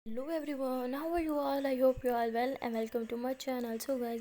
Hello everyone, how are you all? I hope you all well and welcome to my channel. So guys,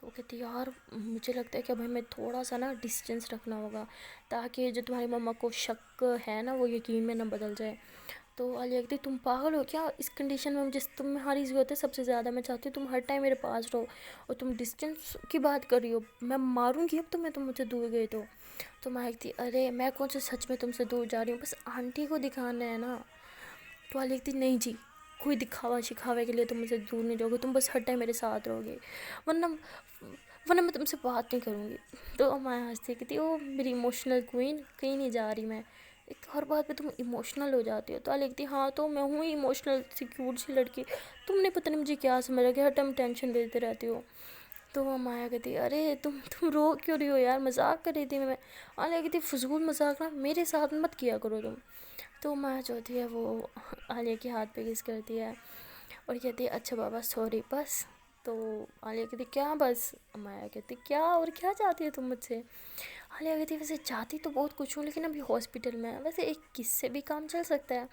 تو وہ کہتی یار مجھے لگتا ہے کہ اب ہمیں تھوڑا سا نا ڈسٹینس رکھنا ہوگا، تاکہ جو تمہاری مما کو شک ہے نا وہ یقین میں نہ بدل جائے۔ تو عالیہ کہتی تم پاگل ہو کیا، اس کنڈیشن میں جس تمہاری ضرورت ہے سب سے زیادہ، میں چاہتی ہوں تم ہر ٹائم میرے پاس رہو، اور تم ڈسٹینس کی بات کر رہی ہو، میں ماروں گی اب تمہیں، تم مجھ سے دور گئی تو میں کہتی ارے میں کون سے سچ میں تم سے دور جا رہی ہوں، بس آنٹی کو دکھانا ہے نا۔ تو عالیہ کہتی نہیں جی، کوئی دکھاوا شکھاوے کے لیے تم مجھ سے دور نہیں جاؤ گے، تم بس ہر ٹائم میرے ساتھ رہو گے، ورنہ میں تم سے بات نہیں کروں گی۔ تو میں ہنستی کہتی او میری ایموشنل کوئین، کہیں نہیں جا رہی میں، ایک ہر بات پہ تم ایموشنل ہو جاتی ہو۔ تو عالیہ کہتی ہاں تو میں ہوں ایموشنل سی کیوٹ سی لڑکی، تم نے پتہ نہیں مجھے کیا سمجھا کہ ہر ٹائم ٹینشن لیتے رہتی ہو۔ تو مایا کہتی ارے تم رو کیوں رہی ہو یار، مذاق کر رہی تھی میں۔ عالیہ کہتی فضول مذاق نا میرے ساتھ مت کیا کرو تم۔ تو مایا جو ہوتی ہے وہ عالیہ کے ہاتھ پہ کس کرتی ہے اور کہتی ہے اچھا بابا سوری بس۔ تو عالیہ کہتی کیا بس، مایا کہتی کیا اور کیا چاہتی ہے تم مجھ سے۔ عالیہ کہتی ویسے چاہتی تو بہت کچھ ہوں، لیکن ابھی ہاسپٹل میں ہے، ویسے ایک کس سے بھی کام چل سکتا ہے۔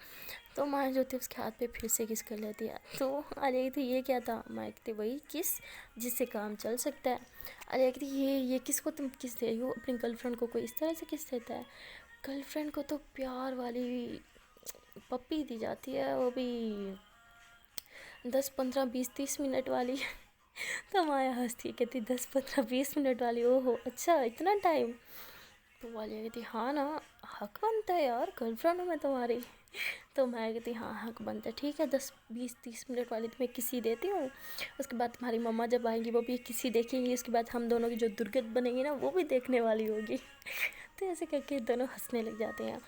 تو مایا جو ہوتی ہے اس کے ہاتھ پہ پھر سے کس کر لیتی ہے۔ تو عالیہ کہتی یہ کیا تھا، مایا کہتی وہی کس جس سے کام چل سکتا ہے۔ عالیہ کہتی یہ کس کو تم کس دے رہی ہو، اپنی گرل فرینڈ کو کوئی اس طرح سے کس دیتا ہے؟ گرل فرینڈ کو تو پیار والی پپی دی جاتی ہے، وہ بھی 10 15 20 30 منٹ والی۔ تو مایا ہنستی کہتی 10 15 20 منٹ والی، او ہو اچھا اتنا ٹائم۔ تو عالیہ کہتی ہاں نا، حق بنتا ہے یار، گرل فرینڈ ہوں میں تمہاری۔ تو مایا کہتی ہاں حق بنتا ہے، ٹھیک ہے 10 20 30 منٹ والی تمہیں کسی دیتی ہوں، اس کے بعد تمہاری مما جب آئیں گی وہ بھی کسی دیکھیں گی، اس کے بعد ہم دونوں کی جو درگت بنے گی نا وہ بھی دیکھنے والی ہوگی۔ تو ایسے کر کے دونوں ہنسنے لگ جاتے ہیں۔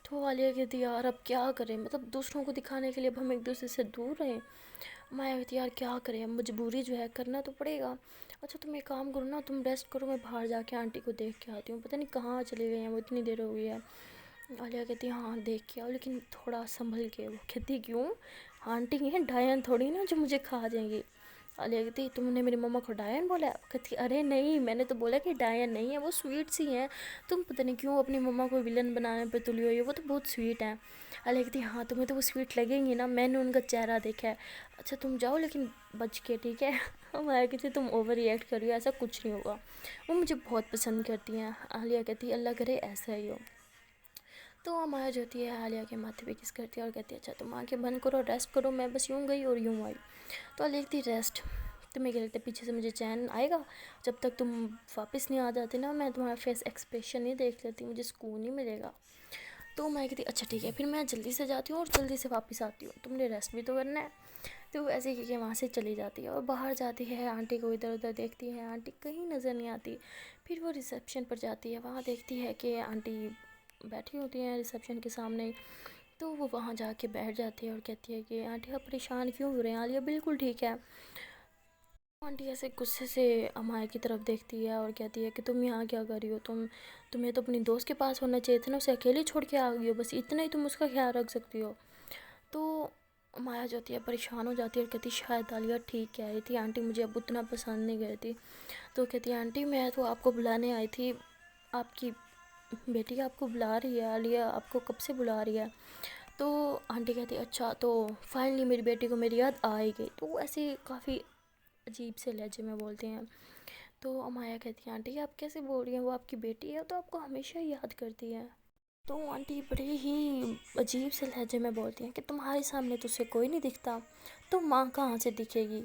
تو عالیہ کہتی یار اب کیا کریں، مطلب دوسروں کو دکھانے کے لیے اب ہم ایک دوسرے سے دور رہیں۔ مایا کہتی یار کیا کریں، اب مجبوری جو ہے کرنا تو پڑے گا۔ اچھا تم ایک کام کرو نا، تم ریسٹ کرو، میں باہر جا کے آنٹی کو دیکھ کے آتی ہوں، پتہ نہیں کہاں چلے گئے ہیں وہ، اتنی دیر ہو گئی ہے۔ عالیہ کہتی ہاں دیکھ کے آؤ لیکن تھوڑا سنبھل کے۔ وہ کہتی کیوں، آنٹی ہیں ڈائن تھوڑی نا جو مجھے کھا جائیں گی۔ عالیہ کہتی تم نے میری مما کو ڈائن بولا ہے؟ کہتی ارے نہیں میں نے تو بولا کہ ڈائن نہیں ہے، وہ سویٹ سی ہیں، تم پتہ نہیں کیوں اپنی مما کو ولن بنانے پہ تلی ہوئی ہے، وہ تو بہت سویٹ ہیں۔ عالیہ کہتی ہاں تمہیں تو وہ سویٹ لگیں گی نا، میں نے ان کا چہرہ دیکھا ہے، اچھا تم جاؤ لیکن بچ کے ٹھیک ہے۔ عالیہ کہتی تم اوور ری ایکٹ کر رہی ہو، ایسا کچھ نہیں ہوگا، وہ مجھے بہت پسند کرتی ہیں۔ عالیہ کہتی اللہ کرے ایسا ہی ہو۔ تو مایا جو ہوتی ہے عالیہ کے ماتھے پہ کس کرتی ہے اور کہتی ہے اچھا تم آنکھیں بند کرو ریسٹ کرو، میں بس یوں گئی اور یوں آئی۔ تو عالیہ کہتی ریسٹ، تمہیں کیا لگتا ہے پیچھے سے مجھے چین آئے گا، جب تک تم واپس نہیں آ جاتے نا میں تمہارا فیس ایکسپریشن نہیں دیکھ لیتی، مجھے سکون نہیں ملے گا۔ تو میں کہتی اچھا ٹھیک ہے پھر میں جلدی سے جاتی ہوں اور جلدی سے واپس آتی ہوں، تم نے ریسٹ بھی تو کرنا ہے۔ تو وہ ایسے ہی کہ وہاں سے چلی جاتی ہے اور باہر جاتی ہے، آنٹی کو ادھر ادھر دیکھتی ہے، آنٹی کہیں نظر نہیں آتی۔ پھر وہ ریسیپشن پر جاتی ہے، وہاں دیکھتی ہے کہ آنٹی بیٹھی ہوتی ہیں ریسیپشن کے سامنے۔ تو وہ وہاں جا کے بیٹھ جاتی ہے اور کہتی ہے کہ آنٹی آپ پریشان کیوں ہو رہے ہیں، عالیہ بالکل ٹھیک ہے۔ آنٹی ایسے غصے سے امایا کی طرف دیکھتی ہے اور کہتی ہے کہ تم یہاں کیا کر رہی ہو، تمہیں تو اپنی دوست کے پاس ہونا چاہیے تھا نا، اسے اکیلے چھوڑ کے آ گئی ہو، بس اتنا ہی تم اس کا خیال رکھ سکتی ہو۔ تو مایا جو ہوتی ہے پریشان ہو جاتی ہے اور کہتی شاید عالیہ ٹھیک کہہ رہی تھی، آنٹی مجھے اب اتنا پسند نہیں کرتی۔ تو کہتی ہے آنٹی میں تو آپ کو بلانے آئی تھی، آپ کی بیٹی آپ کو بلا رہی ہے، عالیہ آپ کو کب سے بلا رہی ہے۔ تو آنٹی کہتی اچھا تو فائنلی میری بیٹی کو میری یاد آ ہی گئی۔ تو وہ ایسے کافی عجیب سے لہجے میں بولتے ہیں۔ تو امایا کہتی ہیں آنٹی آپ کیسے بول رہی ہیں، وہ آپ کی بیٹی ہے تو آپ کو ہمیشہ ہی یاد کرتی ہے۔ تو آنٹی بڑے ہی عجیب سے لہجے میں بولتی ہیں کہ تمہارے سامنے تو اسے کوئی نہیں دکھتا، تو ماں کہاں سے دکھے گی۔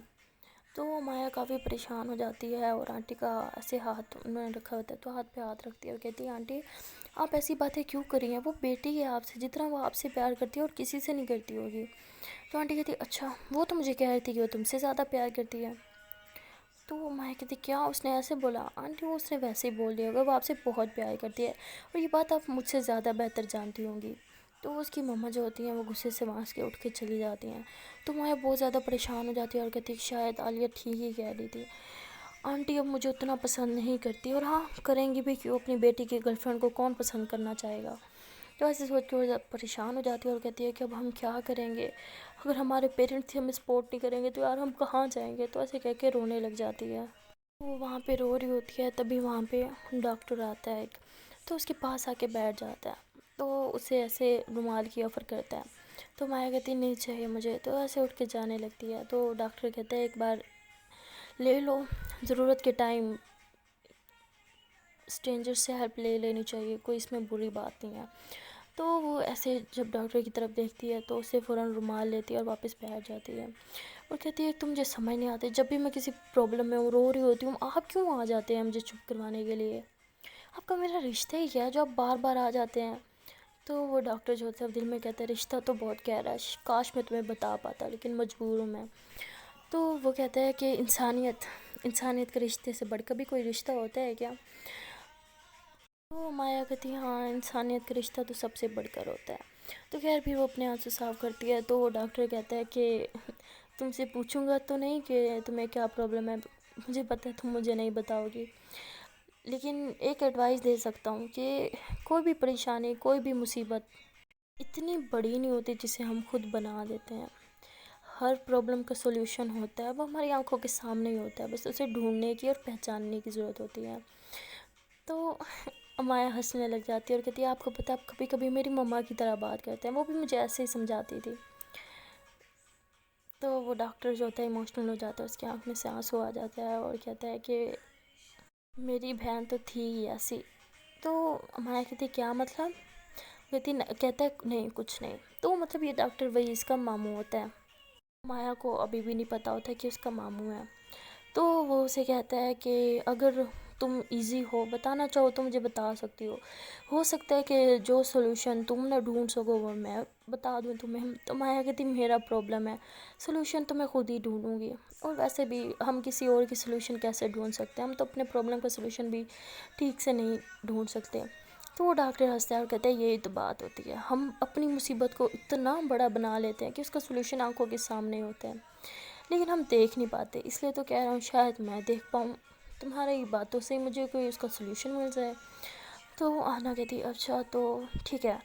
تو مایا کافی پریشان ہو جاتی ہے اور آنٹی کا ایسے ہاتھ انہوں نے رکھا ہوتا ہے تو ہاتھ پہ ہاتھ رکھتی ہے اور کہتی ہے آنٹی آپ ایسی باتیں کیوں کر رہی ہیں، وہ بیٹی ہے آپ سے، جتنا وہ آپ سے پیار کرتی ہے اور کسی سے نہیں کرتی ہوگی۔ تو آنٹی کہتی اچھا وہ تو مجھے کہہ رہی تھی کہ وہ تم سے زیادہ پیار کرتی ہے۔ تو مایا کہتی کیا اس نے ایسے بولا، آنٹی وہ اس نے ویسے ہی بول دیا ہوگا، وہ آپ سے بہت پیار کرتی ہے اور یہ بات آپ مجھ سے زیادہ بہتر جانتی ہوں گی۔ تو اس کی مما جو ہوتی ہیں وہ غصے سے وہاں سے اٹھ کے چلی جاتی ہیں۔ تو مایا بہت زیادہ پریشان ہو جاتی ہے اور کہتی شاید عالیہ ٹھیک ہی کہہ رہی تھی، آنٹی اب مجھے اتنا پسند نہیں کرتی، اور ہاں کریں گی بھی کیوں، اپنی بیٹی کی گرل فرینڈ کو کون پسند کرنا چاہے گا۔ تو ایسے سوچ کے وہ پریشان ہو جاتی ہے اور کہتی ہے کہ اب ہم کیا کریں گے، اگر ہمارے پیرنٹس ہی ہمیں سپورٹ نہیں کریں گے تو یار ہم کہاں جائیں گے۔ تو ایسے کہہ کے رونے لگ جاتی ہے۔ وہ وہاں پہ رو رہی ہوتی ہے، تبھی وہاں پہ ڈاکٹر آتا ہے ایک، تو اس کے پاس آ کے بیٹھ جاتا ہے، تو اسے ایسے رومال کی آفر کرتا ہے۔ تو مایا کہتی نہیں چاہیے مجھے، تو ایسے اٹھ کے جانے لگتی ہے۔ تو ڈاکٹر کہتا ہے ایک بار لے لو، ضرورت کے ٹائم اسٹرینجر سے ہیلپ لے لینی چاہیے، کوئی اس میں بری بات نہیں ہے۔ تو وہ ایسے جب ڈاکٹر کی طرف دیکھتی ہے تو اسے فوراً رومال لیتی ہے اور واپس بیٹھ جاتی ہے اور کہتی ہے تم مجھے سمجھ نہیں آتے، جب بھی میں کسی پرابلم میں رو رہی ہوتی ہوں آپ کیوں آ جاتے ہیں مجھے چپ کروانے کے لیے؟ آپ کا میرا رشتہ ہی کیا ہے جو آپ بار بار آ جاتے ہیں؟ تو وہ ڈاکٹر جو ہوتا ہے دل میں کہتا ہے رشتہ تو بہت گہرا ہے، کاش میں تمہیں بتا پاتا لیکن مجبور ہوں میں۔ تو وہ کہتا ہے کہ انسانیت کے رشتے سے بڑھ کر بھی کوئی رشتہ ہوتا ہے کیا؟ تو مایا کہتی ہے ہاں، انسانیت کا رشتہ تو سب سے بڑھ کر ہوتا ہے۔ تو خیر بھی وہ اپنے آنسو صاف کرتی ہے تو ڈاکٹر کہتا ہے کہ تم سے پوچھوں گا تو نہیں کہ تمہیں کیا پرابلم ہے، مجھے پتہ ہے تم مجھے نہیں بتاؤ گی، لیکن ایک ایڈوائس دے سکتا ہوں کہ کوئی بھی پریشانی، کوئی بھی مصیبت اتنی بڑی نہیں ہوتی جسے ہم خود بنا دیتے ہیں۔ ہر پرابلم کا سولوشن ہوتا ہے، وہ ہماری آنکھوں کے سامنے ہی ہوتا ہے، بس اسے ڈھونڈنے کی اور پہچاننے کی ضرورت ہوتی ہے۔ تو مایا ہنسنے لگ جاتی ہے اور کہتی ہے آپ کو پتہ آپ کبھی کبھی میری مما کی طرح بات کرتے ہیں، وہ بھی مجھے ایسے ہی سمجھاتی تھی۔ تو وہ ڈاکٹر جو ہوتا ہے ایموشنل ہو جاتا ہے، اس کی آنکھ میں سے آنسو آ جاتا ہے اور کہتا ہے کہ میری بہن تو تھی ہی ایسی۔ تو مایا کہتی ہے کیا مطلب؟ کہتا ہے نہیں کچھ نہیں۔ تو مطلب یہ ڈاکٹر وہی اس کا ماموں ہوتا ہے۔ مایا کو ابھی بھی نہیں پتہ ہوتا کہ اس کا ماموں ہے۔ تو وہ اسے کہتا ہے کہ اگر تم ایزی ہو، بتانا چاہو تو مجھے بتا سکتی ہو سکتا ہے کہ جو سولوشن تم نہ ڈھونڈ سکو وہ میں بتا دوں تمہیں۔ تو مایا کہتی میرا پرابلم ہے، سولوشن تو میں خود ہی ڈھونڈوں گی، اور ویسے بھی ہم کسی اور کی سولوشن کیسے ڈھونڈ سکتے ہیں، ہم تو اپنے پرابلم کا سولوشن بھی ٹھیک سے نہیں ڈھونڈ سکتے۔ تو وہ ڈاکٹر ہنستا ہے اور کہتا ہے یہی تو بات ہوتی ہے، ہم اپنی مصیبت کو اتنا بڑا بنا لیتے ہیں کہ اس کا سولوشن آنکھوں کے سامنے ہوتا ہے، لیکن ہم دیکھ نہیں پاتے۔ اس لیے تو کہہ رہا ہوں شاید میں دیکھ پاؤں، تمہاری باتوں سے مجھے کوئی اس کا سولوشن مل جائے۔ تو آنا کہتی اچھا تو ٹھیک ہے،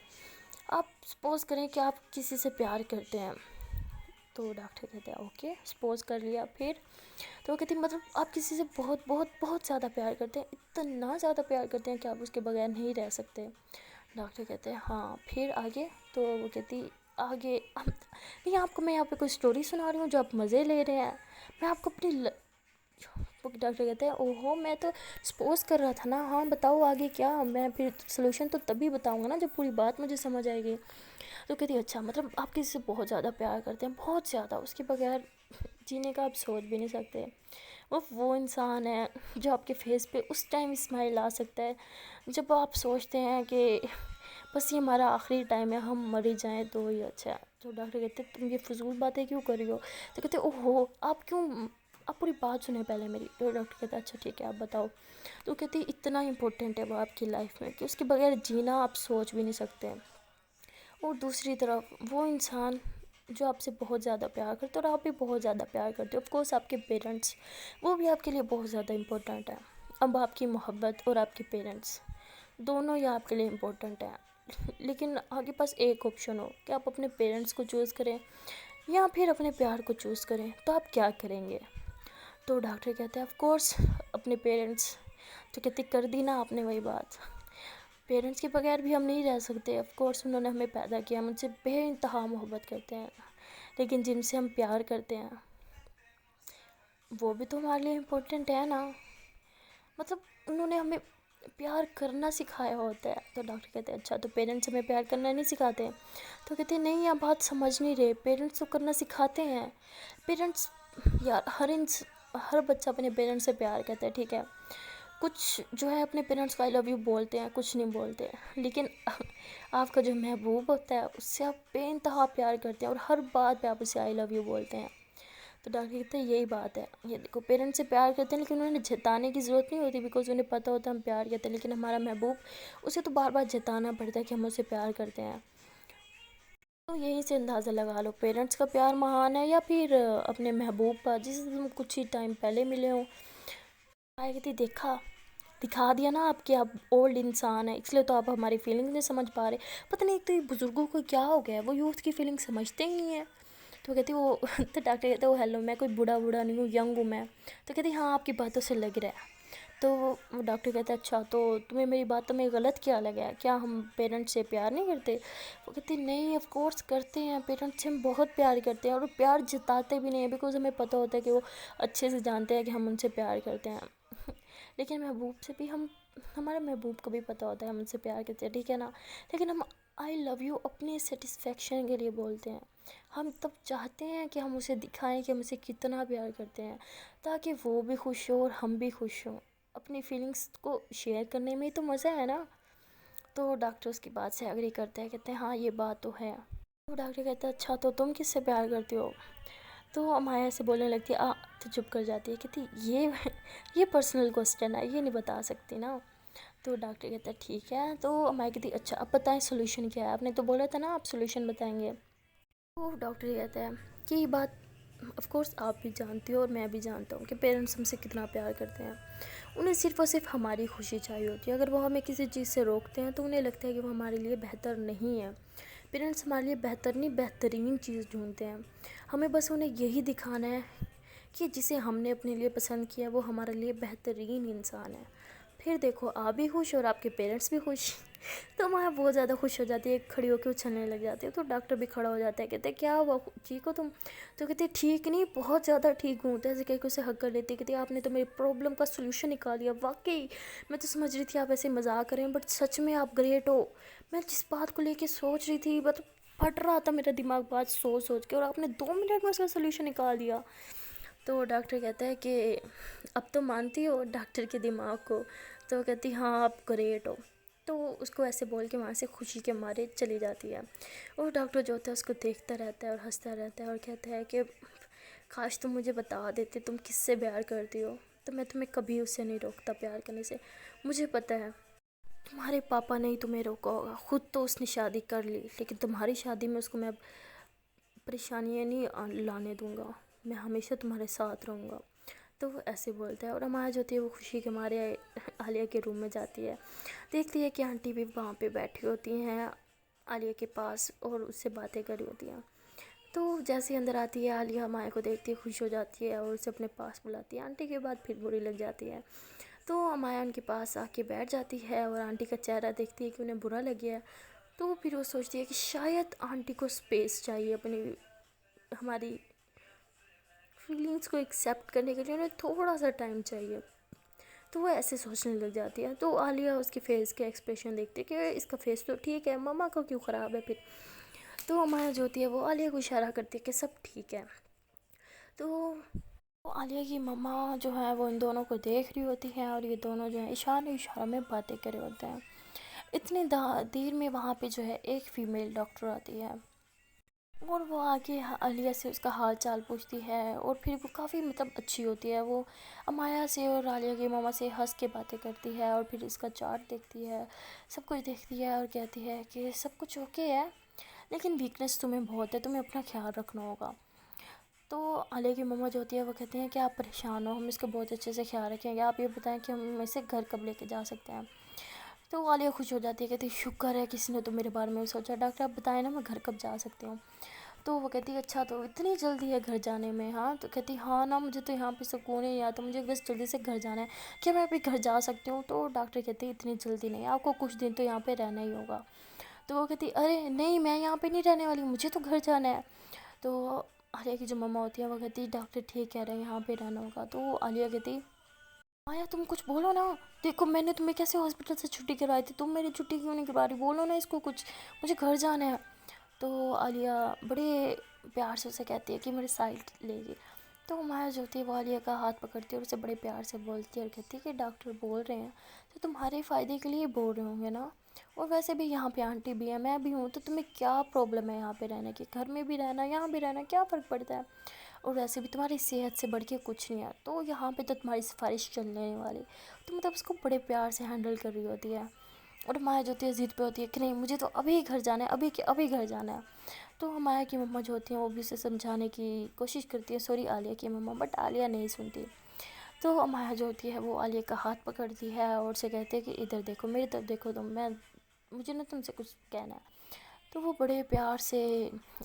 آپ سپوز کریں کہ آپ کسی سے پیار کرتے ہیں۔ تو ڈاکٹر کہتے ہیں اوکے سپوز کر لیا، پھر؟ تو وہ کہتی مطلب آپ کسی سے بہت بہت بہت زیادہ پیار کرتے ہیں، اتنا زیادہ پیار کرتے ہیں کہ آپ اس کے بغیر نہیں رہ سکتے۔ ڈاکٹر کہتے ہیں ہاں پھر آگے؟ تو وہ کہتی آگے نہیں، آپ کو میں یہاں پہ کوئی سٹوری سنا رہی ہوں جو آپ مزے لے رہے ہیں، میں آپ کو اپنی وہ ڈاکٹر کہتے ہیں اوہو میں تو سپوز کر رہا تھا نا، ہاں بتاؤ آگے کیا، میں پھر سولوشن تو تبھی بتاؤں گا نا جب پوری بات مجھے سمجھ آئے گی۔ تو کہتی اچھا مطلب آپ کسی سے بہت زیادہ پیار کرتے ہیں، بہت زیادہ، اس کے بغیر جینے کا آپ سوچ بھی نہیں سکتے۔ وہ انسان ہے جو آپ کے فیس پہ اس ٹائم اسمائل آ سکتا ہے جب آپ سوچتے ہیں کہ بس یہ ہمارا آخری ٹائم ہے، ہم مر ہی جائیں تو ہی اچھا ہے۔ تو ڈاکٹر کہتے ہیں تم یہ فضول باتیں کیوں کر رہی ہو؟ تو کہتے اوہو آپ پوری بات سنیں پہلے میری۔ تو ڈاکٹر کہتا ہے اچھا ٹھیک ہے آپ بتاؤ۔ تو کہتی اتنا امپورٹنٹ ہے وہ آپ کی لائف میں کہ اس کے بغیر جینا آپ سوچ بھی نہیں سکتے۔ اور دوسری طرف وہ انسان جو آپ سے بہت زیادہ پیار کرتے اور آپ بھی بہت زیادہ پیار کرتے ہو، آف کورس آپ کے پیرنٹس، وہ بھی آپ کے لیے بہت زیادہ امپورٹنٹ ہے۔ اب آپ کی محبت اور آپ کے پیرنٹس دونوں ہی آپ کے لیے امپورٹنٹ ہیں، لیکن آپ کے پاس ایک آپشن ہو کہ آپ اپنے پیرنٹس کو چوز کریں یا پھر اپنے پیار کو چوز کریں، تو آپ کیا کریں گے؟ تو ڈاکٹر کہتے ہیں آف کورس اپنے پیرنٹس۔ تو کہتے کر دی نا آپ نے وہی بات، پیرنٹس کے بغیر بھی ہم نہیں رہ سکتے، آف کورس انہوں نے ہمیں پیدا کیا، ہم ان سے بے انتہا محبت کرتے ہیں، لیکن جن سے ہم پیار کرتے ہیں وہ بھی تو ہمارے لیے امپورٹنٹ ہے نا، مطلب انہوں نے ہمیں پیار کرنا سکھایا ہوتا ہے۔ تو ڈاکٹر کہتے ہیں اچھا تو پیرنٹس ہمیں پیار کرنا نہیں سکھاتے؟ تو کہتے ہیں نہیں آپ بات سمجھ نہیں رہے، پیرنٹس تو کرنا سکھاتے ہیں۔ پیرنٹس یار ہر بچہ اپنے پیرنٹس سے پیار کرتا ہے، ٹھیک ہے، کچھ جو ہے اپنے پیرنٹس کو آئی لو یو بولتے ہیں، کچھ نہیں بولتے، لیکن آپ کا جو محبوب ہوتا ہے اس سے آپ بے انتہا پیار کرتے ہیں اور ہر بات پہ آپ اسے آئی لو یو بولتے ہیں۔ تو ڈاکٹر کہتے ہیں یہی بات ہے، یہ دیکھو پیرنٹس سے پیار کرتے ہیں لیکن انہوں نے جتانے کی ضرورت نہیں ہوتی، بیکاز انہیں پتہ ہوتا ہے ہم پیار کرتے ہیں، لیکن ہمارا محبوب اسے تو بار بار جتانا پڑتا ہے کہ ہم اسے پیار کرتے ہیں۔ تو یہیں سے اندازہ لگا لو پیرنٹس کا پیار مہان ہے یا پھر اپنے محبوب کا جس سے تم کچھ ہی ٹائم پہلے ملے ہوں۔ آئے کہتی دکھا دیا نا آپ کہ آپ اولڈ انسان ہیں، اس لیے تو آپ ہماری فیلنگ نہیں سمجھ پا رہے، پتہ نہیں ایک تو یہ بزرگوں کو کیا ہو گیا ہے، وہ یوتھ کی فیلنگ سمجھتے ہی نہیں ہیں۔ تو کہتی تو ڈاکٹر کہتے وہ ہیلو میں کوئی بوڑھا نہیں ہوں، ینگ ہوں میں۔ تو کہتی ہاں آپ کی باتوں سے لگ رہا ہے۔ تو وہ ڈاکٹر کہتا ہے اچھا تو تمہیں میری باتوں میں غلط کیا لگا ہے، کیا ہم پیرنٹس سے پیار نہیں کرتے؟ وہ کہتی نہیں آف کورس کرتے ہیں، پیرنٹس سے ہم بہت پیار کرتے ہیں اور پیار جتاتے بھی نہیں ہیں بیکاز ہمیں پتہ ہوتا ہے کہ وہ اچھے سے جانتے ہیں کہ ہم ان سے پیار کرتے ہیں لیکن محبوب سے بھی ہمارے محبوب کو بھی پتہ ہوتا ہے ہم ان سے پیار کرتے ہیں، ٹھیک ہے نا، لیکن ہم آئی لو یو اپنے سیٹسفیکشن کے لیے بولتے ہیں، ہم تب چاہتے ہیں کہ ہم اسے دکھائیں کہ ہم اسے کتنا پیار کرتے ہیں تاکہ وہ بھی خوش ہو اور ہم بھی خوش ہوں، اپنی فیلنگس کو شیئر کرنے میں ہی تو مزہ ہے نا۔ تو ڈاکٹر اس کی بات سے ایگری کرتے ہیں، کہتے ہیں ہاں یہ بات تو ہے۔ تو ڈاکٹر کہتا ہے اچھا تو تم کس سے پیار کرتے ہو؟ تو مایا سے بولنے لگتی ہے تو چپ کر جاتی ہے، کہتی یہ پرسنل کوسچن ہے، یہ نہیں بتا سکتی نا۔ تو ڈاکٹر کہتا ہے ٹھیک ہے، تو مایا کہتی اچھا اب بتائیں سولوشن کیا ہے، آپ نے تو بولا تھا نا آپ سولوشن بتائیں گے۔ تو ڈاکٹر کہتا ہے کہ یہ بات آف کورس آپ بھی جانتی ہو اور میں بھی جانتا ہوں کہ پیرنٹس ہم سے کتنا پیار کرتے ہیں، انہیں صرف اور صرف ہماری خوشی چاہیے ہوتی ہے، اگر وہ ہمیں کسی چیز سے روکتے ہیں تو انہیں لگتا ہے کہ وہ ہمارے لیے بہتر نہیں ہے۔ پیرنٹس ہمارے لیے بہتر نہیں بہترین چیز ڈھونڈتے ہیں، ہمیں بس انہیں یہی دکھانا ہے کہ جسے ہم نے اپنے لیے پسند کیا وہ ہمارے لیے بہترین انسان ہے، پھر دیکھو آپ بھی خوش اور آپ کے پیرنٹس بھی خوش تو مایا بہت زیادہ خوش ہو جاتی ہے، کھڑی ہو کے اچھلنے لگ جاتی ہے۔ تو ڈاکٹر بھی کھڑا ہو جاتا ہے، کہتے ہیں کیا ہوا ٹھیک ہو تم؟ تو کہتے ہیں ٹھیک نہیں بہت زیادہ ٹھیک ہوں، تو ایسے کہہ کے اسے ہگ کر لیتی ہے، کہتی ہے آپ نے تو میری پرابلم کا سولوشن نکال دیا، واقعی میں تو سمجھ رہی تھی آپ ایسے مذاق کریں بٹ سچ میں آپ گریٹ ہو، میں جس بات کو لے کے سوچ رہی تھی بس پھٹ رہا تھا میرا دماغ بات سوچ کے اور آپ نے 2 منٹ میں اس کا سولوشن نکال دیا۔ تو ڈاکٹر کہتا ہے کہ اب تو مانتی ہو ڈاکٹر کے دماغ کو؟ تو کہتی ہاں آپ گریٹ ہو، تو اس کو ایسے بول کے وہاں سے خوشی کے مارے چلی جاتی ہے، اور ڈاکٹر جو ہوتا ہے اس کو دیکھتا رہتا ہے اور ہنستا رہتا ہے اور کہتا ہے کہ کاش تم مجھے بتا دیتے تم کس سے پیار کرتی ہو، تو میں تمہیں کبھی اس سے نہیں روکتا پیار کرنے سے، مجھے پتہ ہے تمہارے پاپا نے ہی تمہیں روکا ہوگا، خود تو اس نے شادی کر لی لیکن تمہاری شادی میں اس کو میں اب پریشانیاں نہیں لانے دوں گا، میں ہمیشہ تمہارے ساتھ رہوں گا۔ تو وہ ایسے بولتا ہے اور امایا جو ہوتی ہے وہ خوشی کے مارے عالیہ کے روم میں جاتی ہے، دیکھتی ہے کہ آنٹی بھی وہاں پہ بیٹھی ہوتی ہیں عالیہ کے پاس اور اس سے باتیں کر رہی ہوتی ہیں۔ تو جیسے اندر آتی ہے عالیہ مایا کو دیکھتی ہے خوش ہو جاتی ہے اور اسے اپنے پاس بلاتی ہے، آنٹی کے بعد پھر بری لگ جاتی ہے، تو مایا ان کے پاس آ کے بیٹھ جاتی ہے اور آنٹی کا چہرہ دیکھتی ہے کہ انہیں برا لگ گیا ہے، تو پھر وہ سوچتی ہے کہ شاید آنٹی کو اسپیس چاہیے، اپنی ہماری فیلنگس کو ایکسیپٹ کرنے کے لیے انہیں تھوڑا سا ٹائم چاہیے، تو وہ ایسے سوچنے لگ جاتی ہے۔ تو عالیہ اس کے فیس کے ایکسپریشن دیکھتی ہے کہ اس کا فیس تو ٹھیک ہے، مما کا کیوں خراب ہے پھر؟ تو امایا جو ہوتی ہے وہ عالیہ کو اشارہ کرتی ہے کہ سب ٹھیک ہے، تو عالیہ کی مما جو ہے وہ ان دونوں کو دیکھ رہی ہوتی ہیں اور یہ دونوں جو ہیں اشارے اشاروں میں باتیں کر رہے ہوتے ہیں۔ اتنی دیر میں وہاں پہ جو ہے ایک فیمیل ڈاکٹر آتی ہے اور وہ آگے عالیہ سے اس کا حال چال پوچھتی ہے اور پھر وہ کافی اچھی ہوتی ہے، وہ امایا سے اور عالیہ کی ماما سے ہنس کے باتیں کرتی ہے اور پھر اس کا چارٹ دیکھتی ہے، سب کچھ دیکھتی ہے اور کہتی ہے کہ سب کچھ اوکے ہے لیکن ویکنیس تمہیں بہت ہے، تمہیں اپنا خیال رکھنا ہوگا۔ تو عالیہ کی ماما جو ہوتی ہے وہ کہتی ہیں کہ آپ پریشان ہو، ہم اس کا بہت اچھے سے خیال رکھیں گے، آپ یہ بتائیں کہ ہم اسے گھر کب لے کے جا سکتے ہیں؟ تو عالیہ خوش ہو جاتی ہے، کہتی شکر ہے کسی نے تو میرے بارے میں سوچا، ڈاکٹر آپ بتائیں نا میں گھر کب جا سکتی ہوں؟ تو وہ کہتی ہے اچھا تو اتنی جلدی ہے گھر جانے میں؟ ہاں تو کہتی ہاں نا مجھے تو یہاں پہ سکون ہی نہیں آتا، مجھے بس جلدی سے گھر جانا ہے، کیا میں ابھی گھر جا سکتی ہوں؟ تو ڈاکٹر کہتی ہے اتنی جلدی نہیں، آپ کو کچھ دن تو یہاں پہ رہنا ہی ہوگا۔ تو وہ کہتی ارے نہیں میں یہاں پہ نہیں رہنے والی، مجھے تو گھر جانا ہے۔ تو عالیہ کی جو مما ہوتی ہے وہ کہتی ڈاکٹر ٹھیک کہہ رہے ہیں یہاں پہ رہنا ہوگا۔ تو عالیہ کہتی آیا تم کچھ بولو نا، دیکھو میں نے تمہیں کیسے ہاسپٹل سے چھٹی کروائی تھی، تم میری چھٹی کیوں نہیں کروا رہی، بولو نا اس کو کچھ، مجھے گھر جانا ہے۔ تو عالیہ بڑے پیار سے اسے کہتی ہے کہ میری سائڈ لے گی، تو مایا جو ہوتی ہے وہ عالیہ کا ہاتھ پکڑتی ہے اور اسے بڑے پیار سے بولتی ہے اور کہتی ہے کہ ڈاکٹر بول رہے ہیں تو تمہارے فائدے کے لیے بول رہے ہوں گے نا، اور ویسے بھی یہاں پہ آنٹی بھی ہے میں بھی ہوں، تو تمہیں کیا پرابلم ہے یہاں پہ رہنے کی، گھر میں بھی رہنا یہاں بھی رہنا کیا فرق پڑتا ہے، اور ویسے بھی تمہاری صحت سے بڑھ کے کچھ نہیں ہے، تو یہاں پہ تو تمہاری سفارش چلنے والی، تو اس کو بڑے پیار سے ہینڈل کر رہی ہوتی ہے، اور مایا جو ہوتی ہے ضد پہ ہوتی ہے کہ نہیں مجھے تو ابھی گھر جانا ہے، ابھی کہ ابھی گھر جانا ہے۔ تو مایا کی مما جو ہوتی ہیں وہ بھی اسے سمجھانے کی کوشش کرتی ہے، سوری عالیہ کی مما، بٹ عالیہ نہیں سنتی، تو مایا جو ہوتی ہے وہ عالیہ کا ہاتھ پکڑتی ہے اور اسے کہتے ہیں کہ ادھر دیکھو میری طرف دیکھو تم، مجھے نا تم سے کچھ کہنا ہے۔ تو وہ بڑے پیار سے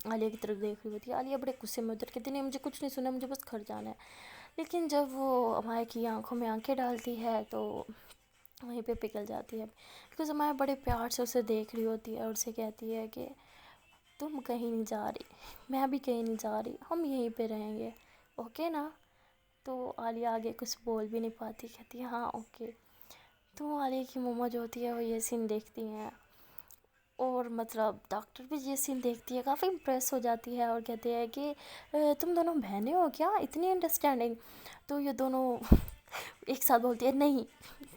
عالیہ کی طرف دیکھ رہی ہوتی ہے، عالیہ بڑے غصے میں ادھر کہتی نہیں مجھے کچھ نہیں سننا، مجھے بس گھر جانا ہے۔ لیکن جب وہ امایا کی آنکھوں میں آنکھیں ڈالتی ہے تو وہیں پہ پگھل جاتی ہے، بیکاز امایا بڑے پیار سے اسے دیکھ رہی ہوتی ہے اور اسے کہتی ہے کہ تم کہیں نہیں جا رہی، میں بھی کہیں نہیں جا رہی، ہم یہیں پہ رہیں گے، اوکے نا؟ تو عالیہ آگے کچھ بول بھی نہیں پاتی، کہتی ہے ہاں اوکے۔ تو عالیہ کی مما جو ہوتی ہے وہ یہ سین دیکھتی ہیں، اور مطلب ڈاکٹر بھی یہ سین دیکھتی ہے، کافی امپریس ہو جاتی ہے اور کہتے ہیں کہ تم دونوں بہنیں ہو کیا، اتنی انڈرسٹینڈنگ؟ تو یہ دونوں ایک ساتھ بولتی ہے نہیں،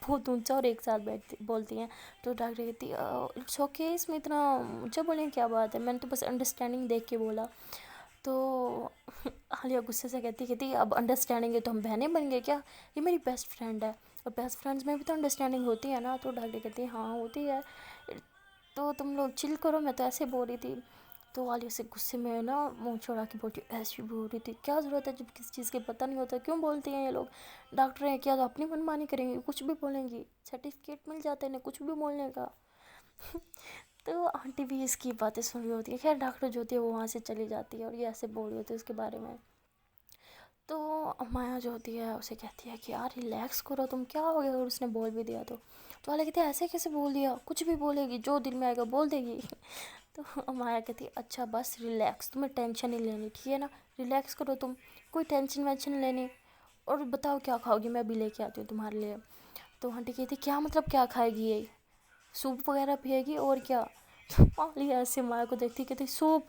بہت اونچا اور ایک ساتھ بولتی ہیں۔ تو ڈاکٹر کہتی ہے اٹس اوکے، اس میں اتنا اونچا بولیں کیا بات ہے، میں نے تو بس انڈرسٹینڈنگ دیکھ کے بولا۔ تو عالیہ غصے سے کہتی اب انڈرسٹینڈنگ ہے تو ہم بہنیں بن گئے کیا، یہ میری بیسٹ فرینڈ ہے، اور بیسٹ فرینڈس میں بھی تو انڈرسٹینڈنگ ہوتی ہے نا؟ تو ڈاکٹر کہتی ہے ہاں ہوتی ہے، تو تم لوگ چل کرو، میں تو ایسے بول رہی تھی۔ تو عالیہ سے غصے میں نا منہ چھوڑا کے بولتی ایسے بول رہی تھی، کیا ضرورت ہے جب کسی چیز کے پتہ نہیں ہوتا کیوں بولتی ہیں یہ لوگ، ڈاکٹر ہیں کیا تو اپنی منمانی کریں گی، کچھ بھی بولیں گی، سرٹیفکیٹ مل جاتا ہے انہیں کچھ بھی بولنے کا۔ تو آنٹی بھی اس کی باتیں سن رہی ہوتی ہے، خیر ڈاکٹر جو ہوتی ہے وہ وہاں سے چلی جاتی ہے اور یہ ایسے بول رہی ہوتی ہے اس کے بارے میں۔ تو مایا جو ہوتی ہے اسے کہتی ہے کہ یار ریلیکس کرو، تم کیا ہو گیا اگر اس نے بول بھی دیا تو؟ تو عالیہ کہتی ہے ایسے کیسے بول دیا، کچھ بھی بولے گی، جو دل میں آئے گا بول دے گی۔ تو مایا کہتی ہے اچھا بس ریلیکس، تمہیں ٹینشن نہیں لینی، ٹھیک ہے نا، ریلیکس کرو تم، کوئی ٹینشن وینشن نہیں لینی، اور بتاؤ کیا کھاؤ گی، میں ابھی لے کے آتی ہوں تمہارے لیے۔ تو آنٹی کہتی کیا مطلب کیا کھائے گی یہ، سوپ وغیرہ پیے گی اور کیا؟ عالیہ ایسے مایا کو دیکھتی کہتی سوپ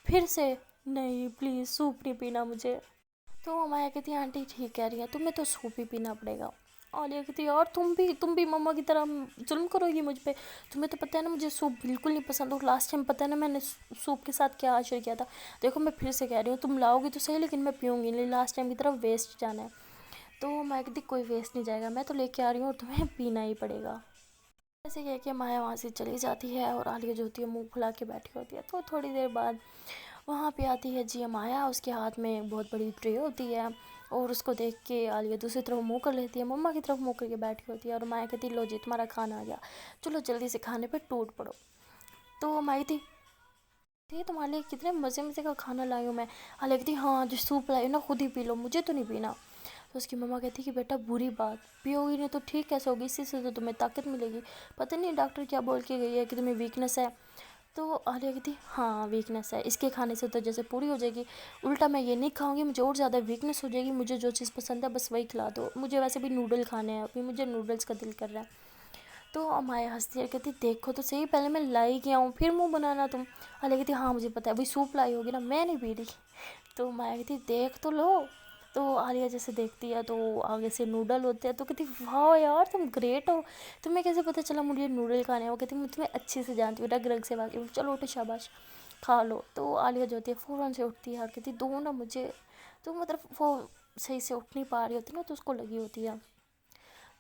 پھر سے، نہیں پلیز سوپ نہیں پینا مجھے۔ تو مایا کہتی ہے آنٹی ٹھیک کہہ رہی ہے، تمہیں تو سوپ ہی پینا پڑے گا۔ عالیہ کہتی ہے اور تم بھی مما کی طرح ظلم کرو گی مجھ پہ، تمہیں تو پتہ ہے نا مجھے سوپ بالکل نہیں پسند، اور لاسٹ ٹائم پتہ ہے نا میں نے سوپ کے ساتھ کیا عشر کیا تھا، دیکھو میں پھر سے کہہ رہی ہوں تم لاؤ گی تو صحیح لیکن میں پیوں گی نہیں، لاسٹ ٹائم کی طرح ویسٹ جانا ہے۔ تو مایا کہتی کوئی ویسٹ نہیں جائے گا، میں تو لے کے آ رہی ہوں اور تمہیں پینا ہی پڑے گا۔ ایسے کہہ کے مایا وہاں سے چلی جاتی ہے اور عالیہ جو ہوتی ہے منہ پھلا کے بیٹھی ہوتی ہے۔ تو تھوڑی دیر بعد وہاں پہ آتی ہے جی مایا، اس کے ہاتھ میں ایک بہت بڑی ٹرے ہوتی ہے، اور اس کو دیکھ کے عالیہ دوسری طرف منہ کر لیتی ہے، مما کی طرف منہ کر کے بیٹھی ہوتی ہے، اور مایا کہتی لو جی تمہارا کھانا آ گیا، چلو جلدی سے کھانے پہ ٹوٹ پڑو۔ تو مایا کہتی تمہارے لیے کتنے مزے مزے کا کھانا لائی ہوں میں۔ عالیہ کہتی ہاں جو سوپ لائی ہو نا خود ہی پی لو، مجھے تو نہیں پینا۔ تو اس کی مما کہتی کہ بیٹا بری بات، پیو گی نہیں تو ٹھیک کیسے ہوگی، اسی سے تو تمہیں طاقت ملے گی، پتہ نہیں ڈاکٹر کیا بول کے گئی ہے کہ تمہیں ویکنس ہے۔ تو عالیہ کہتی ہاں ویکنس ہے، اس کے کھانے سے تو جیسے پوری ہو جائے گی، الٹا میں یہ نہیں کھاؤں گی، مجھے اور زیادہ ویکنس ہو جائے گی، مجھے جو چیز پسند ہے بس وہی کھلا دو، مجھے ویسے بھی نوڈل کھانے ہیں، ابھی مجھے نوڈلس کا دل کر رہا ہے۔ تو مایا ہنستی ہے کہتی دیکھو تو صحیح، پہلے میں لائی کیا ہوں پھر منہ بنانا تم۔ عالیہ کہتی ہاں مجھے پتہ ہے، وہی سوپ لائی ہوگی نا، میں نہیں پی رہی۔ تو مایا کہتی دیکھ تو لو۔ تو عالیہ جیسے دیکھتی ہے تو آگے سے نوڈل ہوتے ہیں، تو کہتی واہ یار تم گریٹ ہو، تمہیں کیسے پتہ چلا مجھے نوڈل کھانے ہیں؟ وہ کہتی میں تمہیں اچھے سے جانتی ہوں، رگ رگ سے واقف ہوں، چلو اٹھو شاباش کھا لو۔ تو عالیہ جو ہوتی ہے فوراً سے اٹھتی ہے اور کہتی دو نا مجھے، تو مطلب وہ صحیح سے اٹھ نہیں پا رہی ہوتی نا، تو اس کو لگی ہوتی ہے۔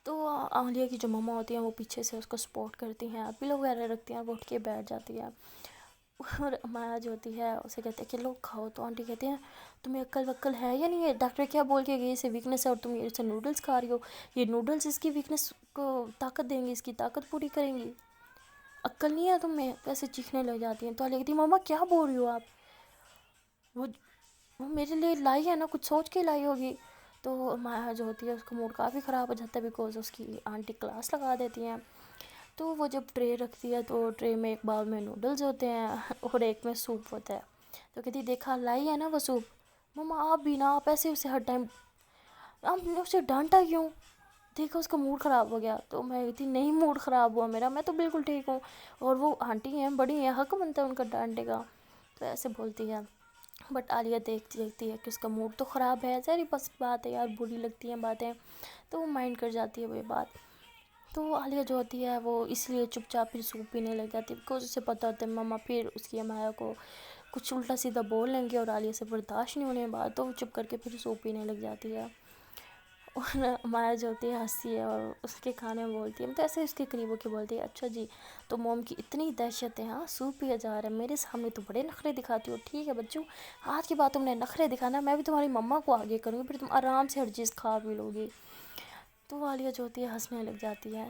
تو عالیہ کی جو مما ہوتی ہیں وہ پیچھے سے اس کو سپورٹ کرتی ہیں، پلو وغیرہ رکھتی ہیں، وہ اٹھ کے بیٹھ جاتی ہے، اور مایا جو ہوتی ہے اسے کہتے ہیں کہ لوگ کھاؤ۔ تو آنٹی کہتے ہیں تمہیں عقل وقل ہے یا نہیں ہے، ڈاکٹر کیا بول کے گئی اسے ویکنس ہے اور تم اسے نوڈلس کھا رہی ہو، یہ نوڈلس اس کی ویکنس کو طاقت دیں گی، اس کی طاقت پوری کریں گی، عقل نہیں ہے تمہیں؟ کیسے چیخنے لگ جاتی ہیں۔ تو عالیہ کہتی مما کیا بول رہی ہو آپ، وہ وہ میرے لیے لائی ہے نا، کچھ سوچ کے لائی ہوگی۔ تو مایا جو ہوتی ہے اس کا موڈ کافی خراب ہو جاتا ہے، بیکاز اس کی آنٹی کلاس لگا دیتی ہیں۔ تو وہ جب ٹرے رکھتی ہے تو ٹرے میں ایک باؤل میں نوڈلز ہوتے ہیں اور ایک میں سوپ ہوتا ہے۔ تو کہتی دیکھا لائی ہے نا وہ سوپ، مما آپ بھی نا، آپ ایسے اسے ہر ٹائم، آپ نے اسے ڈانٹا کیوں، دیکھا اس کا موڈ خراب ہو گیا۔ تو میں کہتی نہیں موڈ خراب ہوا میرا، میں تو بالکل ٹھیک ہوں، اور وہ آنٹی ہیں بڑی ہیں، حق بنتا ہے ان کا ڈانٹے کا۔ تو ایسے بولتی ہے، بٹ عالیہ دیکھتی ہے کہ اس کا موڈ تو خراب ہے، ظاہری بس بات ہے یار، بری لگتی ہیں باتیں، تو وہ مائنڈ کر جاتی ہے وہ بات۔ تو عالیہ جو ہوتی ہے وہ اس لیے چپ چاپ پھر سوپ پینے لگ جاتی ہے، بیکاز اسے پتہ ہوتا ہے مما پھر اس کی مایا کو کچھ الٹا سیدھا بول لیں گے اور عالیہ سے برداشت نہیں ہونے بات، تو وہ چپ کر کے پھر سوپ پینے لگ جاتی ہے، اور مایا جو ہوتی ہے ہنستی ہے اور اس کے کھانے میں بولتی ہے، تو ایسے اس کے قریب ہو کے بولتی ہے اچھا جی تو موم کی اتنی دہشت ہے، ہاں سوپ پیا جا رہا ہے، میرے سامنے تو بڑے نخرے دکھاتی ہو، ٹھیک ہے بچوں آج کے بعد تم نے نخرے دکھانا، میں بھی تمہاری مما کو آگے کروں گی، پھر تم آرام سے ہر چیز کھا بھی لو گی۔ تو عالیہ جو ہوتی ہے ہنسنے لگ جاتی ہے۔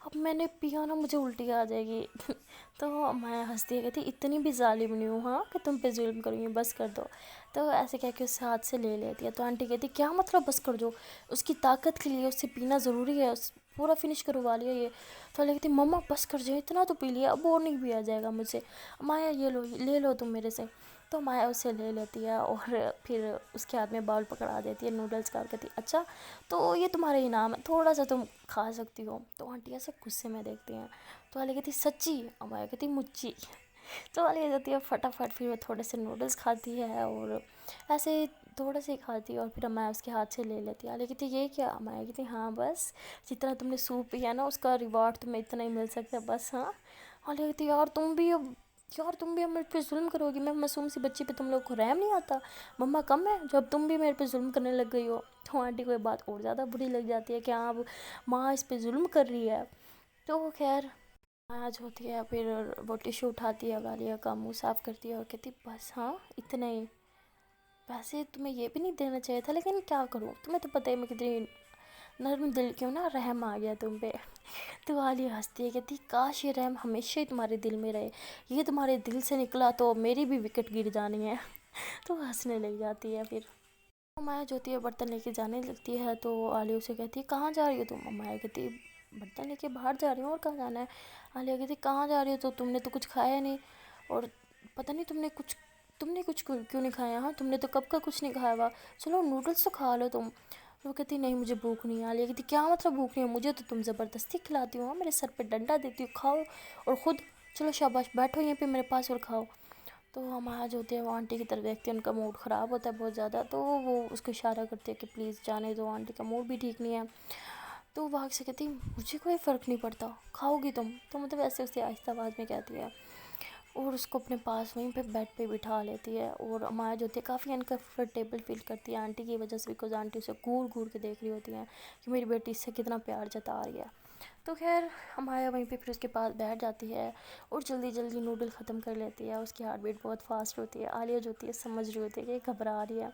اب میں نے پیا نا مجھے الٹی آ جائے گی۔ تو میں ہنستی ہے کہتی اتنی بھی ظالم نہیں ہوں ہاں کہ تم پہ ظلم کروں گی، بس کر دو۔ تو ایسے کہہ کے اس ہاتھ سے لے لیتی ہے۔ تو آنٹی کہتی کیا مطلب بس کر دو، اس کی طاقت کے لیے اسے پینا ضروری ہے، پورا فنش کروا لیا یہ۔ تو کہتی مما بس کر جائے، اتنا تو پی لیا، اب اور نہیں پیا جائے گا مجھ سے، مایا یہ لو لے لو تم میرے سے۔ تو مایا اسے لے لیتی ہے اور پھر اس کے ہاتھ میں باؤل پکڑا دیتی ہے نوڈلس کا، اور کہتی اچھا تو یہ تمہارا انعام ہے، تھوڑا سا تم کھا سکتی ہو۔ تو آنٹی ایسے غصے میں دیکھتی ہیں، تو عالیہ کہتی سچی، اور مایا کہتی مچی۔ تو عالیہ جاتی ہے فٹافٹ، پھر وہ تھوڑے سے نوڈلس کھاتی ہے اور ایسے تھوڑے سے ہی کھاتی ہے، اور پھر مایا اس کے ہاتھ سے لے لیتی ہے۔ عالیہ کہتی یہ کیا، مایا کہتی ہاں بس جتنا تم نے سوپ پیا نا اس کا ریوارڈ تمہیں اتنا ہی مل سکتا ہے بس ہاں۔ عالیہ کہتی یار تم بھی اب میرے پہ ظلم کرو گی، میں معصوم سی بچی پہ تم لوگ کو رحم نہیں آتا، مما کم ہے جب تم بھی میرے پہ ظلم کرنے لگ گئی ہو۔ تو آنٹی کو یہ بات اور زیادہ بری لگ جاتی ہے کہ ہاں اب ماں اس پہ ظلم کر رہی ہے۔ تو خیر آج ہوتی ہے، پھر وہ ٹیشو اٹھاتی ہے، عالیہ کا منہ صاف کرتی ہے اور کہتی بس ہاں اتنا ہی، ویسے تمہیں یہ بھی نہیں دینا چاہیے تھا لیکن کیا کروں، تمہیں تو پتہ ہے میں کتنی نرم دل کی ہوں نا، رحم آ گیا تم پہ۔ تو عالیہ ہنستی ہے کہتی کاش یہ رحم ہمیشہ ہی تمہارے دل میں رہے، یہ تمہارے دل سے نکلا تو میری بھی وکٹ گر جانی ہے۔ تو ہنسنے لگ جاتی ہے۔ پھر مایا جو ہوتی ہے برتن لے کے جانے لگتی ہے، تو عالیہ اسے کہتی ہے کہاں جا رہی ہو تم، مایا کہتی برتن لے کے باہر جا رہی ہوں اور کہاں جانا ہے۔ عالیہ کہتی کہاں جا رہی ہو، تو تم نے تو کچھ کھایا نہیں، اور پتہ نہیں تم نے کچھ کیوں نہیں کھایا، ہاں تم نے تو کب کا کچھ نہیں کھایا ہوا، چلو نوڈلس تو کھا لو تم۔ وہ کہتی نہیں مجھے بھوک نہیں ہے۔ عالیہ کہتی کیا مطلب بھوک نہیں ہے، مجھے تو تم زبردستی کھلاتی ہو، ہاں میرے سر پہ ڈنڈا دیتی ہو، کھاؤ اور خود چلو شاباش بیٹھو یہیں پہ میرے پاس اور کھاؤ۔ تو ہمارا جو ہوتے ہیں وہ آنٹی کی طرف دیکھتے ہیں، ان کا موڈ خراب ہوتا ہے بہت زیادہ، تو وہ اس کو اشارہ کرتے ہیں کہ پلیز جانے دو، آنٹی کا موڈ بھی ٹھیک نہیں ہے۔ تو وہ سے کہتی مجھے کوئی فرق نہیں پڑتا، کھاؤ گی تم، تو مطلب ایسے اسے آہستہ آواز میں کہتی ہے، اور اس کو اپنے پاس وہیں پہ بیڈ پہ بٹھا لیتی ہے۔ اور ہمارا جو ہوتی ہے کافی انکمفرٹیبل فیل کرتی ہے آنٹی کی وجہ سے، بیکاز آنٹی اسے گھور گھور کے دیکھ رہی ہوتی ہیں کہ میری بیٹی اس سے کتنا پیار جتا رہی ہے۔ تو خیر ہمارا وہیں پہ پھر اس کے پاس بیٹھ جاتی ہے اور جلدی جلدی نوڈل ختم کر لیتی ہے، اس کی ہارٹ بیٹ بہت فاسٹ ہوتی ہے۔ عالیہ جو ہوتی ہے سمجھ رہی ہوتی ہے کہ یہ گھبرا رہی ہے،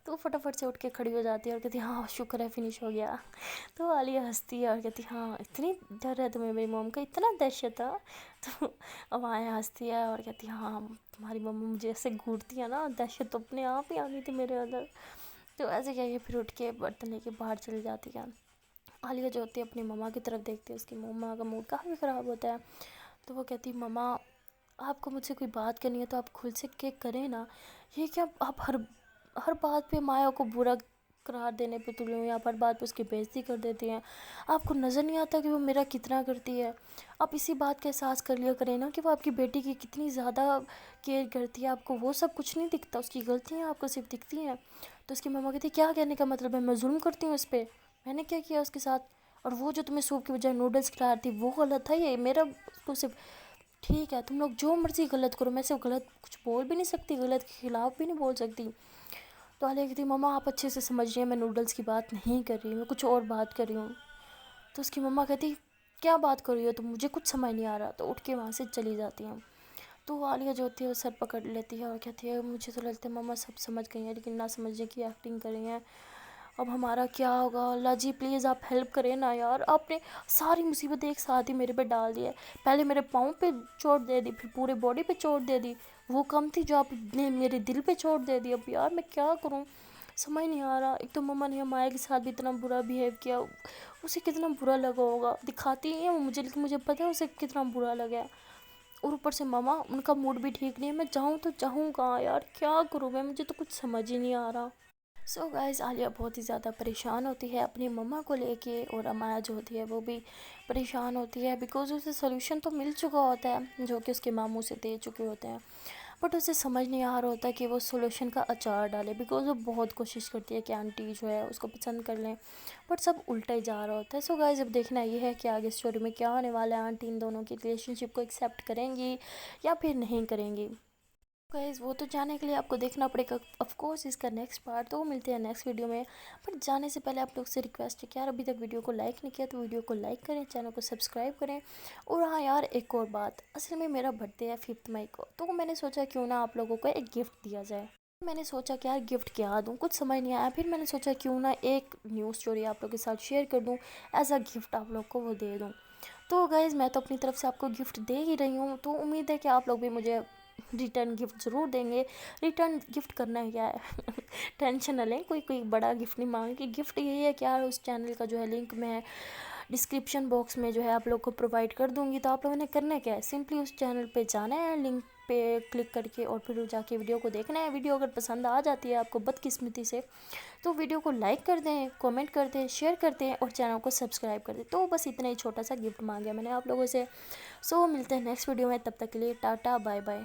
تو وہ فٹافٹ سے اٹھ کے کھڑی ہو جاتی ہے اور کہتی ہاں شکر ہے فنش ہو گیا۔ تو عالیہ ہنستی ہے اور کہتی ہاں اتنی ڈر ہے تمہیں میری موم کا، اتنا دہشت تھا۔ تو اب آیا ہنستی ہے اور کہتی ہاں تمہاری مما مجھے ایسے گھورتی ہے نا، دہشت تو اپنے آپ ہی آ گئی تھی میرے اندر۔ تو ایسے کہہ کے پھر اٹھ کے برتن لے کے باہر چلی جاتی ہے۔ عالیہ جو ہوتی ہے اپنی مما کی طرف دیکھتی ہے، اس کی مما کا موڈ کافی خراب ہوتا ہے، تو وہ کہتی مما آپ کو مجھ سے کوئی بات کرنی ہے تو آپ کھل سے کے کریں نا، یہ کیا آپ ہر بات پہ مایا کو برا قرار دینے پہ تلے ہوئے ہیں، آپ ہر بات پہ اس کی بےعزتی کر دیتی ہیں، آپ کو نظر نہیں آتا کہ وہ میرا کتنا کرتی ہے، آپ اسی بات کا احساس کر لیا کریں نا کہ وہ آپ کی بیٹی کی کتنی زیادہ کیئر کرتی ہے، آپ کو وہ سب کچھ نہیں دکھتا، اس کی غلطیاں آپ کو صرف دکھتی ہیں۔ تو اس کی مما کہتی کیا کہنے کا مطلب ہے، میں ظلم کرتی ہوں اس پہ، میں نے کیا کیا اس کے ساتھ، اور وہ جو تمہیں سوپ کی بجائے نوڈلس کھلا رہی تھی وہ غلط تھا، یہ میرا کو صرف ٹھیک ہے تم لوگ جو مرضی غلط کرو، میں صرف غلط کچھ بول بھی نہیں سکتی، غلط کے خلاف بھی نہیں بول سکتی۔ تو عالیہ کہتی مما آپ اچھے سے سمجھ رہی ہیں میں نوڈلس کی بات نہیں کر رہی، میں کچھ اور بات کر رہی ہوں۔ تو اس کی مما کہتی کیا بات کر رہی ہو تم، مجھے کچھ سمجھ نہیں آ رہا، تو اٹھ کے وہاں سے چلی جاتی ہیں۔ تو عالیہ جو ہوتی ہے وہ سر پکڑ لیتی ہے اور کہتی ہے مجھے تو لگتا ہے مما سب سمجھ گئی ہیں لیکن نہ سمجھنے کی ایکٹنگ کر رہی ہیں، اب ہمارا کیا ہوگا، اللہ جی پلیز آپ ہیلپ کریں نا یار، آپ نے ساری مصیبت ایک ساتھ ہی میرے پہ ڈال دی ہے، پہلے میرے پاؤں پہ چوٹ دے دی، پھر پورے باڈی پہ چوٹ دے دی، وہ کم تھی جو آپ نے میرے دل پہ چوٹ دے دی، اب یار میں کیا کروں سمجھ نہیں آ رہا۔ ایک تو مما نے مایا کے ساتھ بھی اتنا برا بیہیو کیا، اسے کتنا برا لگا ہوگا، دکھاتی ہی ہیں وہ مجھے لیکن مجھے پتہ ہے اسے کتنا برا لگا ہے، اور اوپر سے ماما ان کا موڈ بھی ٹھیک نہیں ہے، میں جاؤں تو جاؤں کہاں یار، کیا کروں میں، مجھے تو کچھ سمجھ ہی نہیں آ رہا۔ سو گائز عالیہ بہت ہی زیادہ پریشان ہوتی ہے اپنی مما کو لے کے، اور امایا جو ہوتی ہے وہ بھی پریشان ہوتی ہے بیکاز اسے سلوشن تو مل چکا ہوتا ہے جو کہ اس کے ماموں سے دے چکے ہوتے ہیں، بٹ اسے سمجھ نہیں آ رہا ہوتا کہ وہ سولوشن کا اچار ڈالے، بیکاز وہ بہت کوشش کرتی ہے کہ آنٹی جو ہے اس کو پسند کر لیں، بٹ سب الٹا ہی جا رہا ہوتا ہے۔ سو گائز اب دیکھنا یہ ہے کہ آگے اسٹوری میں کیا ہونے والا ہے، آنٹی ان دونوں کی ریلیشن شپ کو ایکسیپٹ کریں گی یا پھر نہیں کریں گی۔ گائز وہ تو جانے کے لیے آپ کو دیکھنا پڑے گا آف کورس اس کا نیکسٹ پارٹ، تو وہ ملتے ہیں نیکسٹ ویڈیو میں، بٹ جانے سے پہلے آپ لوگ سے ریکویسٹ ہے کہ یار ابھی تک ویڈیو کو لائک نہیں کیا تو ویڈیو کو لائک کریں، چینل کو سبسکرائب کریں، اور ہاں یار ایک اور بات، اصل میں میرا برتھ ڈے ہے 5 مئی کو، تو میں نے سوچا کیوں نہ آپ لوگوں کو ایک گفٹ دیا جائے۔ میں نے سوچا کہ یار گفٹ کیا دوں، کچھ سمجھ نہیں آیا، پھر میں نے سوچا کیوں نہ ایک نیو اسٹوری آپ لوگ کے ساتھ شیئر کر دوں، ایز اے گفٹ آپ لوگ کو وہ دے دوں۔ تو گائز میں تو اپنی طرف سے آپ کو گفٹ دے ہی رہی ہوں، تو امید ہے کہ آپ لوگ بھی مجھے ریٹرن گفٹ ضرور دیں گے۔ ریٹرن گفٹ کرنا ہے کیا ہے ٹینشن نہ لیں، کوئی بڑا گفٹ نہیں مانگے کہ گفٹ یہی ہے کہ یار اس چینل کا جو ہے لنک میں ڈسکرپشن باکس میں جو ہے آپ لوگ کو پرووائڈ کر دوں گی۔ تو آپ لوگوں نے کرنا کیا ہے، سمپلی اس چینل پہ جانا ہے، لنک پہ کلک کر کے اور پھر جا کے ویڈیو کو دیکھنا ہے۔ ویڈیو اگر پسند آ جاتی ہے آپ کو بدقسمتی سے، تو ویڈیو کو لائک کر دیں، کومنٹ کر دیں، شیئر کر دیں اور چینل کو سبسکرائب کر دیں۔ تو بس اتنا ہی چھوٹا سا گفٹ مانگا میں نے آپ لوگوں سے۔ سو ملتے ہیں نیکسٹ ویڈیو میں، تب تک کے لیے ٹاٹا بائے بائے۔